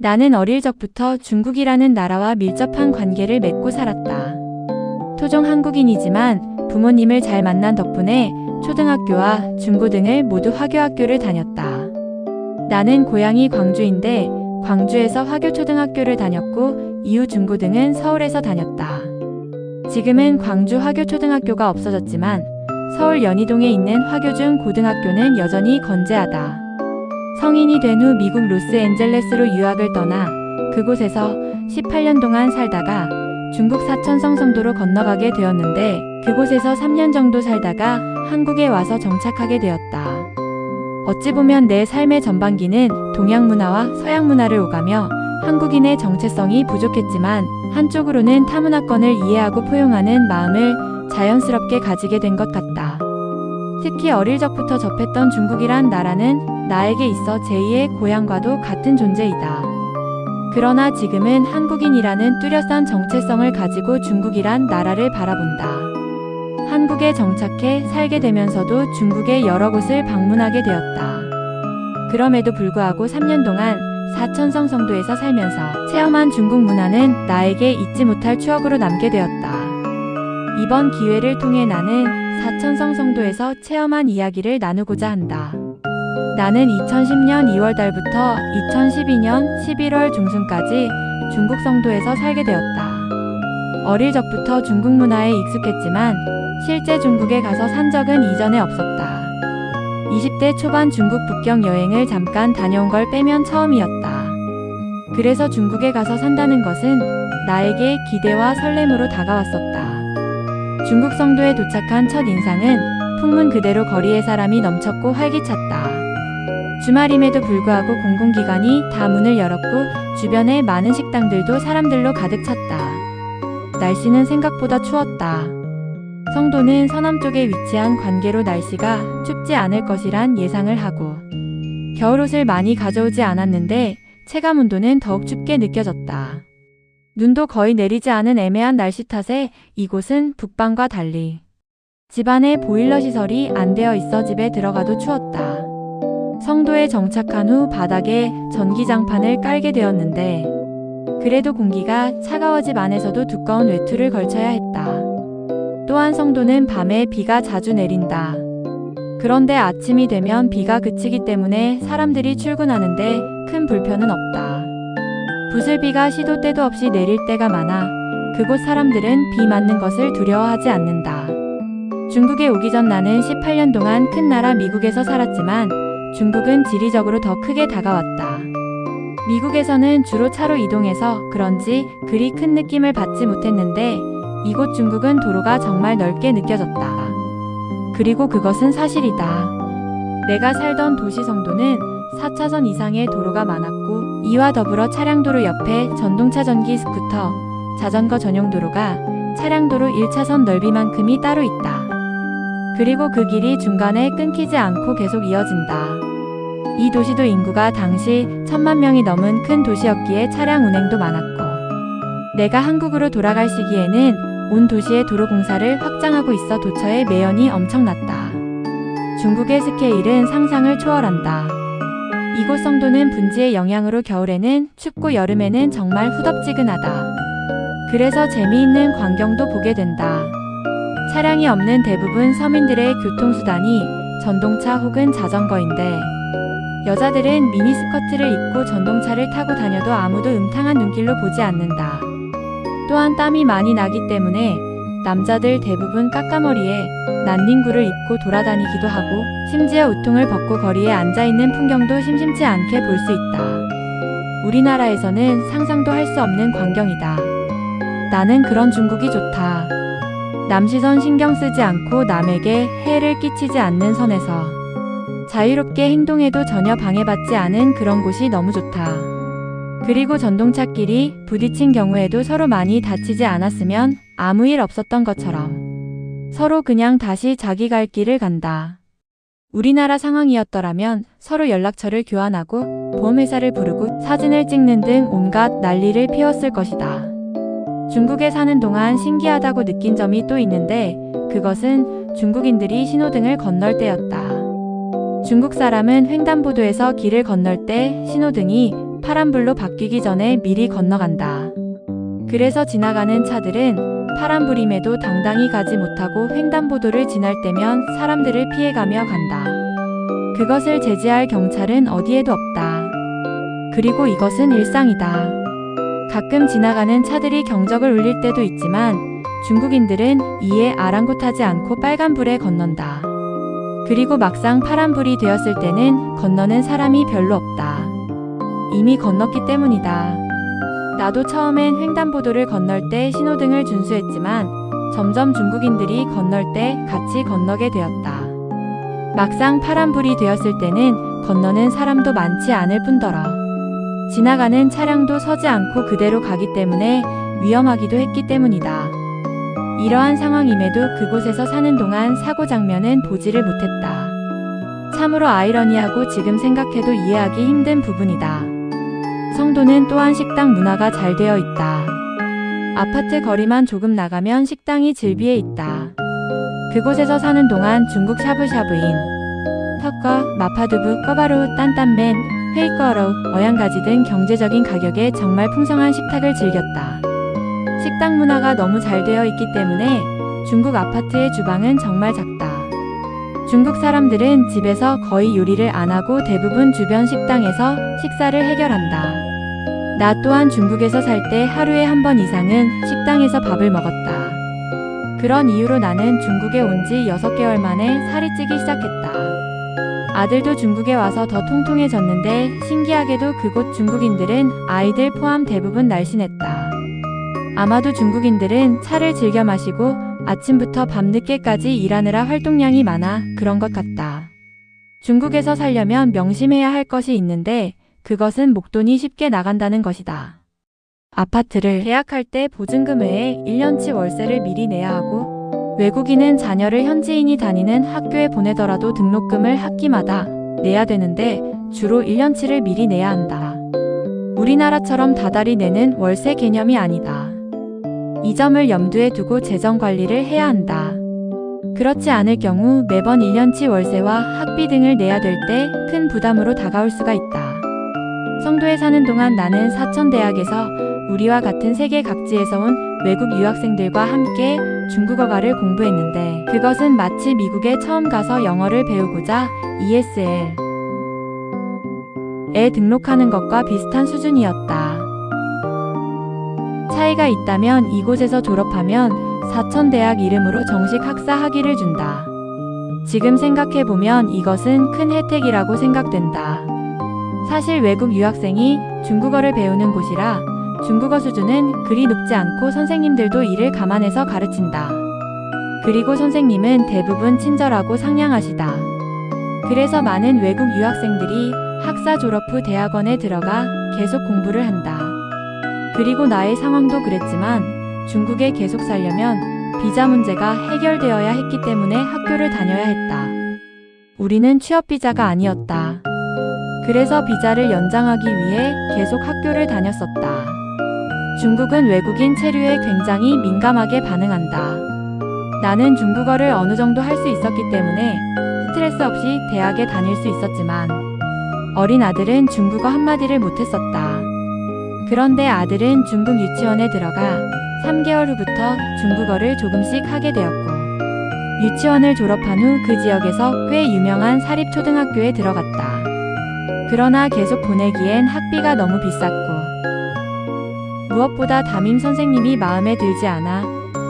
나는 어릴 적부터 중국이라는 나라와 밀접한 관계를 맺고 살았다. 토종 한국인이지만 부모님을 잘 만난 덕분에 초등학교와 중고등을 모두 화교학교를 다녔다. 나는 고향이 광주인데 광주에서 화교초등학교를 다녔고 이후 중고등은 서울에서 다녔다. 지금은 광주 화교초등학교가 없어졌지만 서울 연희동에 있는 화교중 고등학교는 여전히 건재하다. 성인이 된 후 미국 로스앤젤레스로 유학을 떠나 그곳에서 18년 동안 살다가 중국 사천성 성도로 건너가게 되었는데 그곳에서 3년 정도 살다가 한국에 와서 정착하게 되었다. 어찌 보면 내 삶의 전반기는 동양 문화와 서양 문화를 오가며 한국인의 정체성이 부족했지만 한쪽으로는 타문화권을 이해하고 포용하는 마음을 자연스럽게 가지게 된 것 같다. 특히 어릴 적부터 접했던 중국이란 나라는 나에게 있어 제2의 고향과도 같은 존재이다. 그러나 지금은 한국인이라는 뚜렷한 정체성을 가지고 중국이란 나라를 바라본다. 한국에 정착해 살게 되면서도 중국의 여러 곳을 방문하게 되었다. 그럼에도 불구하고 3년 동안 사천성 성도에서 살면서 체험한 중국 문화는 나에게 잊지 못할 추억으로 남게 되었다. 이번 기회를 통해 나는 사천성 성도에서 체험한 이야기를 나누고자 한다. 나는 2010년 2월 달부터 2012년 11월 중순까지 중국 성도에서 살게 되었다. 어릴 적부터 중국 문화에 익숙했지만 실제 중국에 가서 산 적은 이전에 없었다. 20대 초반 중국 북경 여행을 잠깐 다녀온 걸 빼면 처음이었다. 그래서 중국에 가서 산다는 것은 나에게 기대와 설렘으로 다가왔었다. 중국 성도에 도착한 첫 인상은 풍문 그대로 거리에 사람이 넘쳤고 활기찼다. 주말임에도 불구하고 공공기관이 다 문을 열었고 주변에 많은 식당들도 사람들로 가득 찼다. 날씨는 생각보다 추웠다. 성도는 서남쪽에 위치한 관계로 날씨가 춥지 않을 것이란 예상을 하고 겨울옷을 많이 가져오지 않았는데 체감온도는 더욱 춥게 느껴졌다. 눈도 거의 내리지 않은 애매한 날씨 탓에 이곳은 북방과 달리 집안에 보일러 시설이 안 되어 있어 집에 들어가도 추웠다. 성도에 정착한 후 바닥에 전기장판을 깔게 되었는데 그래도 공기가 차가워 집 안에서도 두꺼운 외투를 걸쳐야 했다. 또한 성도는 밤에 비가 자주 내린다. 그런데 아침이 되면 비가 그치기 때문에 사람들이 출근하는데 큰 불편은 없다. 부슬비가 시도 때도 없이 내릴 때가 많아 그곳 사람들은 비 맞는 것을 두려워하지 않는다. 중국에 오기 전 나는 18년 동안 큰 나라 미국에서 살았지만 중국은 지리적으로 더 크게 다가왔다. 미국에서는 주로 차로 이동해서 그런지 그리 큰 느낌을 받지 못했는데 이곳 중국은 도로가 정말 넓게 느껴졌다. 그리고 그것은 사실이다. 내가 살던 도시 성도는 4차선 이상의 도로가 많았고 이와 더불어 차량도로 옆에 전동차 전기 스쿠터, 자전거 전용 도로가 차량도로 1차선 넓이만큼이 따로 있다. 그리고 그 길이 중간에 끊기지 않고 계속 이어진다. 이 도시도 인구가 당시 1000만 명이 넘은 큰 도시였기에 차량 운행도 많았고 내가 한국으로 돌아갈 시기에는 온 도시의 도로 공사를 확장하고 있어 도처의 매연이 엄청났다. 중국의 스케일은 상상을 초월한다. 이곳 성도는 분지의 영향으로 겨울에는 춥고 여름에는 정말 후덥지근하다. 그래서 재미있는 광경도 보게 된다. 차량이 없는 대부분 서민들의 교통수단이 전동차 혹은 자전거인데 여자들은 미니스커트를 입고 전동차를 타고 다녀도 아무도 음탕한 눈길로 보지 않는다. 또한 땀이 많이 나기 때문에 남자들 대부분 까까머리에 난닝구를 입고 돌아다니기도 하고 심지어 우통을 벗고 거리에 앉아있는 풍경도 심심치 않게 볼 수 있다. 우리나라에서는 상상도 할 수 없는 광경이다. 나는 그런 중국이 좋다. 남시선 신경 쓰지 않고 남에게 해를 끼치지 않는 선에서 자유롭게 행동해도 전혀 방해받지 않은 그런 곳이 너무 좋다. 그리고 전동차끼리 부딪힌 경우에도 서로 많이 다치지 않았으면 아무 일 없었던 것처럼 서로 그냥 다시 자기 갈 길을 간다. 우리나라 상황이었더라면 서로 연락처를 교환하고 보험회사를 부르고 사진을 찍는 등 온갖 난리를 피웠을 것이다. 중국에 사는 동안 신기하다고 느낀 점이 또 있는데 그것은 중국인들이 신호등을 건널 때였다. 중국 사람은 횡단보도에서 길을 건널 때 신호등이 파란불로 바뀌기 전에 미리 건너간다. 그래서 지나가는 차들은 파란불임에도 당당히 가지 못하고 횡단보도를 지날 때면 사람들을 피해가며 간다. 그것을 제지할 경찰은 어디에도 없다. 그리고 이것은 일상이다. 가끔 지나가는 차들이 경적을 울릴 때도 있지만 중국인들은 이에 아랑곳하지 않고 빨간불에 건넌다. 그리고 막상 파란불이 되었을 때는 건너는 사람이 별로 없다. 이미 건넜기 때문이다. 나도 처음엔 횡단보도를 건널 때 신호등을 준수했지만 점점 중국인들이 건널 때 같이 건너게 되었다. 막상 파란불이 되었을 때는 건너는 사람도 많지 않을 뿐더러 지나가는 차량도 서지 않고 그대로 가기 때문에 위험하기도 했기 때문이다. 이러한 상황임에도 그곳에서 사는 동안 사고 장면은 보지를 못했다. 참으로 아이러니하고 지금 생각해도 이해하기 힘든 부분이다. 성도는 또한 식당 문화가 잘 되어 있다. 아파트 거리만 조금 나가면 식당이 즐비해 있다. 그곳에서 사는 동안 중국 샤브샤브인 턱과 마파두부, 꺼바로, 딴딴맨, 회이꺼로, 어양가지 등 경제적인 가격에 정말 풍성한 식탁을 즐겼다. 식당 문화가 너무 잘 되어 있기 때문에 중국 아파트의 주방은 정말 작다. 중국 사람들은 집에서 거의 요리를 안 하고 대부분 주변 식당에서 식사를 해결한다. 나 또한 중국에서 살 때 하루에 한 번 이상은 식당에서 밥을 먹었다. 그런 이유로 나는 중국에 온 지 6개월 만에 살이 찌기 시작했다. 아들도 중국에 와서 더 통통해졌는데 신기하게도 그곳 중국인들은 아이들 포함 대부분 날씬했다. 아마도 중국인들은 차를 즐겨 마시고 아침부터 밤늦게까지 일하느라 활동량이 많아 그런 것 같다. 중국에서 살려면 명심해야 할 것이 있는데 그것은 목돈이 쉽게 나간다는 것이다. 아파트를 계약할 때 보증금 외에 1년치 월세를 미리 내야 하고 외국인은 자녀를 현지인이 다니는 학교에 보내더라도 등록금을 학기마다 내야 되는데 주로 1년치를 미리 내야 한다. 우리나라처럼 다달이 내는 월세 개념이 아니다. 이 점을 염두에 두고 재정 관리를 해야 한다. 그렇지 않을 경우 매번 1년치 월세와 학비 등을 내야 될 때 큰 부담으로 다가올 수가 있다. 성도에 사는 동안 나는 사천대학에서 우리와 같은 세계 각지에서 온 외국 유학생들과 함께 중국어과를 공부했는데 그것은 마치 미국에 처음 가서 영어를 배우고자 ESL에 등록하는 것과 비슷한 수준이었다. 차이가 있다면 이곳에서 졸업하면 사천대학 이름으로 정식 학사 학위를 준다. 지금 생각해보면 이것은 큰 혜택이라고 생각된다. 사실 외국 유학생이 중국어를 배우는 곳이라 중국어 수준은 그리 높지 않고 선생님들도 이를 감안해서 가르친다. 그리고 선생님은 대부분 친절하고 상냥하시다. 그래서 많은 외국 유학생들이 학사 졸업 후 대학원에 들어가 계속 공부를 한다. 그리고 나의 상황도 그랬지만 중국에 계속 살려면 비자 문제가 해결되어야 했기 때문에 학교를 다녀야 했다. 우리는 취업 비자가 아니었다. 그래서 비자를 연장하기 위해 계속 학교를 다녔었다. 중국은 외국인 체류에 굉장히 민감하게 반응한다. 나는 중국어를 어느 정도 할 수 있었기 때문에 스트레스 없이 대학에 다닐 수 있었지만 어린 아들은 중국어 한마디를 못했었다. 그런데 아들은 중국 유치원에 들어가 3개월 후부터 중국어를 조금씩 하게 되었고 유치원을 졸업한 후 그 지역에서 꽤 유명한 사립초등학교에 들어갔다. 그러나 계속 보내기엔 학비가 너무 비쌌고 무엇보다 담임 선생님이 마음에 들지 않아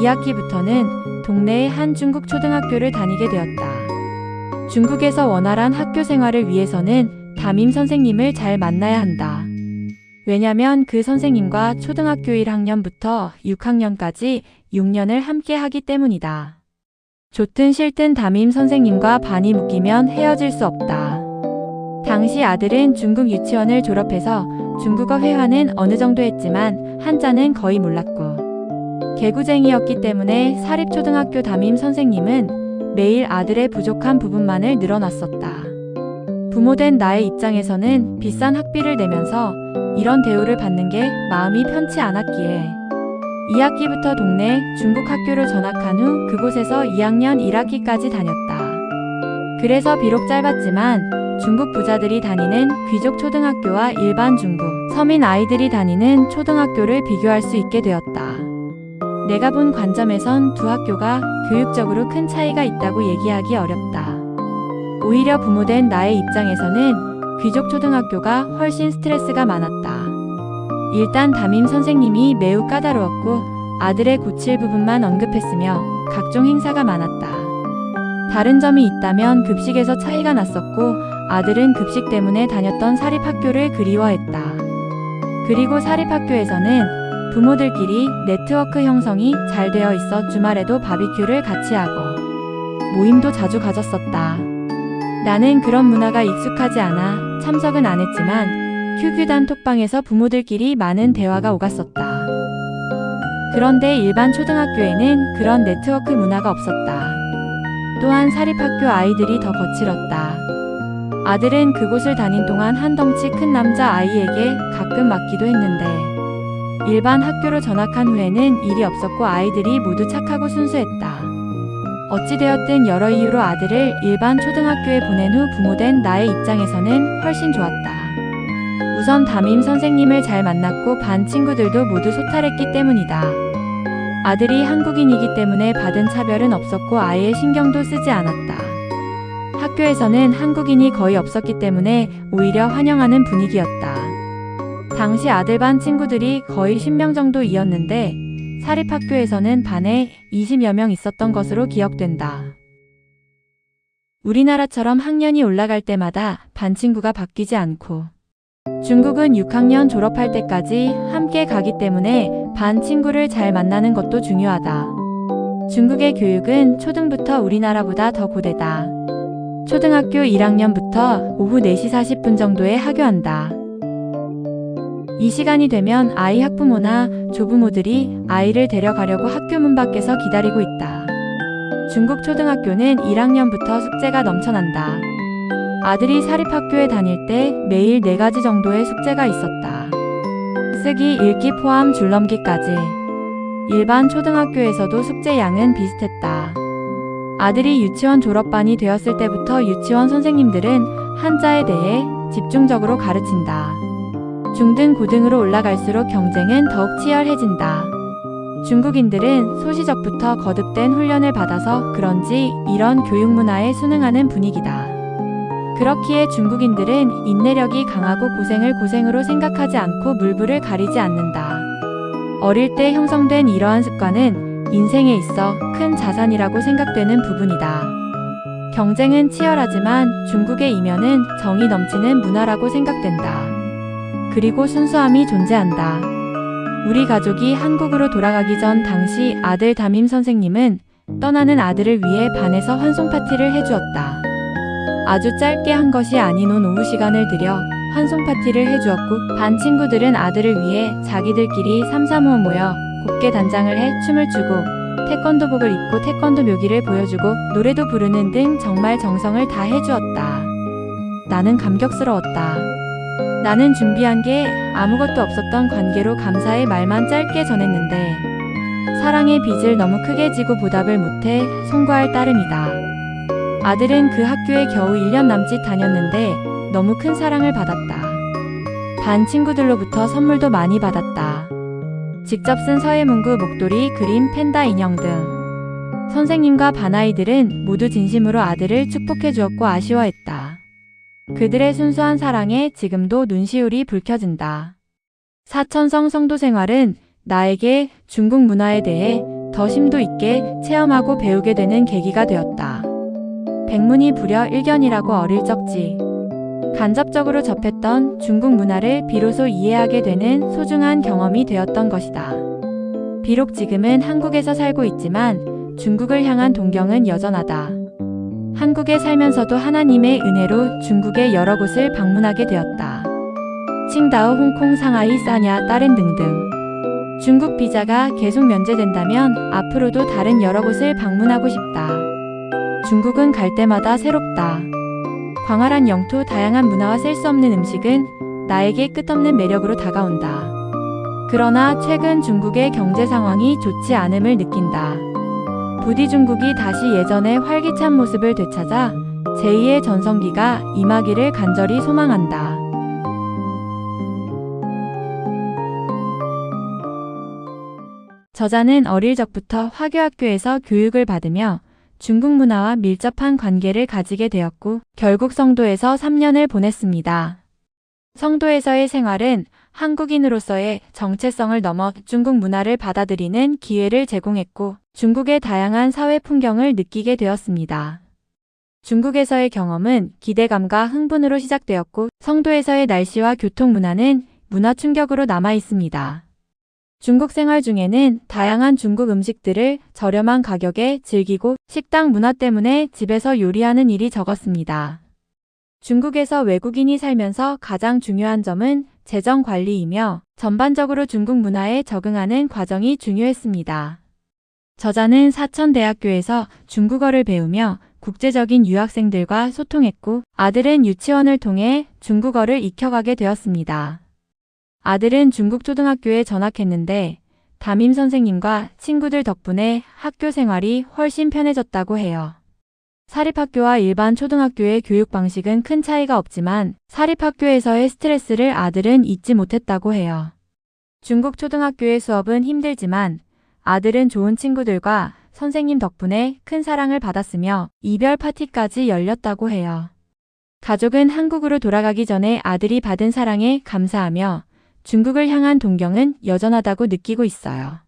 2학기부터는 동네의 한 중국 초등학교를 다니게 되었다. 중국에서 원활한 학교 생활을 위해서는 담임 선생님을 잘 만나야 한다. 왜냐면 그 선생님과 초등학교 1학년부터 6학년까지 6년을 함께 하기 때문이다. 좋든 싫든 담임 선생님과 반이 묶이면 헤어질 수 없다. 당시 아들은 중국 유치원을 졸업해서 중국어 회화는 어느 정도 했지만 한자는 거의 몰랐고 개구쟁이였기 때문에 사립초등학교 담임 선생님은 매일 아들의 부족한 부분만을 늘어놨었다. 부모된 나의 입장에서는 비싼 학비를 내면서 이런 대우를 받는 게 마음이 편치 않았기에 2학기부터 동네 중국 학교로 전학한 후 그곳에서 2학년 1학기까지 다녔다. 그래서 비록 짧았지만 중국 부자들이 다니는 귀족 초등학교와 일반 중국 서민 아이들이 다니는 초등학교를 비교할 수 있게 되었다. 내가 본 관점에선 두 학교가 교육적으로 큰 차이가 있다고 얘기하기 어렵다. 오히려 부모된 나의 입장에서는 귀족 초등학교가 훨씬 스트레스가 많았다. 일단 담임 선생님이 매우 까다로웠고 아들의 고칠 부분만 언급했으며 각종 행사가 많았다. 다른 점이 있다면 급식에서 차이가 났었고 아들은 급식 때문에 다녔던 사립학교를 그리워했다. 그리고 사립학교에서는 부모들끼리 네트워크 형성이 잘 되어 있어 주말에도 바비큐를 같이 하고 모임도 자주 가졌었다. 나는 그런 문화가 익숙하지 않아 참석은 안 했지만 큐큐단 톡방에서 부모들끼리 많은 대화가 오갔었다. 그런데 일반 초등학교에는 그런 네트워크 문화가 없었다. 또한 사립학교 아이들이 더 거칠었다. 아들은 그곳을 다닌 동안 한 덩치 큰 남자 아이에게 가끔 맞기도 했는데 일반 학교로 전학한 후에는 일이 없었고 아이들이 모두 착하고 순수했다. 어찌되었든 여러 이유로 아들을 일반 초등학교에 보낸 후 부모된 나의 입장에서는 훨씬 좋았다. 우선 담임 선생님을 잘 만났고 반 친구들도 모두 소탈했기 때문이다. 아들이 한국인이기 때문에 받은 차별은 없었고 아예 신경도 쓰지 않았다. 학교에서는 한국인이 거의 없었기 때문에 오히려 환영하는 분위기였다. 당시 아들 반 친구들이 거의 10명 정도이었는데 사립학교에서는 반에 20여 명 있었던 것으로 기억된다. 우리나라처럼 학년이 올라갈 때마다 반 친구가 바뀌지 않고 중국은 6학년 졸업할 때까지 함께 가기 때문에 반 친구를 잘 만나는 것도 중요하다. 중국의 교육은 초등부터 우리나라보다 더 고되다. 초등학교 1학년부터 오후 4시 40분 정도에 하교한다. 이 시간이 되면 아이 학부모나 조부모들이 아이를 데려가려고 학교 문 밖에서 기다리고 있다. 중국 초등학교는 1학년부터 숙제가 넘쳐난다. 아들이 사립학교에 다닐 때 매일 4가지 정도의 숙제가 있었다. 쓰기, 읽기 포함 줄넘기까지. 일반 초등학교에서도 숙제 양은 비슷했다. 아들이 유치원 졸업반이 되었을 때부터 유치원 선생님들은 한자에 대해 집중적으로 가르친다. 중등, 고등으로 올라갈수록 경쟁은 더욱 치열해진다. 중국인들은 소시적부터 거듭된 훈련을 받아서 그런지 이런 교육 문화에 순응하는 분위기다. 그렇기에 중국인들은 인내력이 강하고 고생을 고생으로 생각하지 않고 물불을 가리지 않는다. 어릴 때 형성된 이러한 습관은 인생에 있어 큰 자산이라고 생각되는 부분이다. 경쟁은 치열하지만 중국의 이면은 정이 넘치는 문화라고 생각된다. 그리고 순수함이 존재한다. 우리 가족이 한국으로 돌아가기 전 당시 아들 담임 선생님은 떠나는 아들을 위해 반에서 환송 파티를 해주었다. 아주 짧게 한 것이 아닌 온 오후 시간을 들여 환송 파티를 해주었고 반 친구들은 아들을 위해 자기들끼리 삼삼오오 모여 곱게 단장을 해 춤을 추고 태권도복을 입고 태권도 묘기를 보여주고 노래도 부르는 등 정말 정성을 다 해주었다. 나는 감격스러웠다. 나는 준비한 게 아무것도 없었던 관계로 감사의 말만 짧게 전했는데 사랑의 빚을 너무 크게 지고 보답을 못해 송구할 따름이다. 아들은 그 학교에 겨우 1년 남짓 다녔는데 너무 큰 사랑을 받았다. 반 친구들로부터 선물도 많이 받았다. 직접 쓴 서예문구, 목도리, 그림, 펜다, 인형 등. 선생님과 반 아이들은 모두 진심으로 아들을 축복해 주었고 아쉬워했다. 그들의 순수한 사랑에 지금도 눈시울이 붉혀진다. 사천성 성도 생활은 나에게 중국 문화에 대해 더 심도 있게 체험하고 배우게 되는 계기가 되었다. 백문이 불여 일견이라고 어릴 적지. 간접적으로 접했던 중국 문화를 비로소 이해하게 되는 소중한 경험이 되었던 것이다. 비록 지금은 한국에서 살고 있지만 중국을 향한 동경은 여전하다. 한국에 살면서도 하나님의 은혜로 중국의 여러 곳을 방문하게 되었다. 칭다오, 홍콩, 상하이, 사냐, 다른 등등. 중국 비자가 계속 면제된다면 앞으로도 다른 여러 곳을 방문하고 싶다. 중국은 갈 때마다 새롭다. 광활한 영토, 다양한 문화와 셀 수 없는 음식은 나에게 끝없는 매력으로 다가온다. 그러나 최근 중국의 경제 상황이 좋지 않음을 느낀다. 부디 중국이 다시 예전의 활기찬 모습을 되찾아 제2의 전성기가 임하기를 간절히 소망한다. 저자는 어릴 적부터 화교학교에서 교육을 받으며 중국 문화와 밀접한 관계를 가지게 되었고 결국 성도에서 3년을 보냈습니다. 성도에서의 생활은 한국인으로서의 정체성을 넘어 중국 문화를 받아들이는 기회를 제공했고 중국의 다양한 사회 풍경을 느끼게 되었습니다. 중국에서의 경험은 기대감과 흥분으로 시작되었고 성도에서의 날씨와 교통 문화는 문화 충격으로 남아 있습니다. 중국 생활 중에는 다양한 중국 음식들을 저렴한 가격에 즐기고 식당 문화 때문에 집에서 요리하는 일이 적었습니다. 중국에서 외국인이 살면서 가장 중요한 점은 재정 관리이며 전반적으로 중국 문화에 적응하는 과정이 중요했습니다. 저자는 사천대학교에서 중국어를 배우며 국제적인 유학생들과 소통했고 아들은 유치원을 통해 중국어를 익혀가게 되었습니다. 아들은 중국 초등학교에 전학했는데 담임 선생님과 친구들 덕분에 학교 생활이 훨씬 편해졌다고 해요. 사립학교와 일반 초등학교의 교육 방식은 큰 차이가 없지만 사립학교에서의 스트레스를 아들은 잊지 못했다고 해요. 중국 초등학교의 수업은 힘들지만 아들은 좋은 친구들과 선생님 덕분에 큰 사랑을 받았으며 이별 파티까지 열렸다고 해요. 가족은 한국으로 돌아가기 전에 아들이 받은 사랑에 감사하며 중국을 향한 동경은 여전하다고 느끼고 있어요.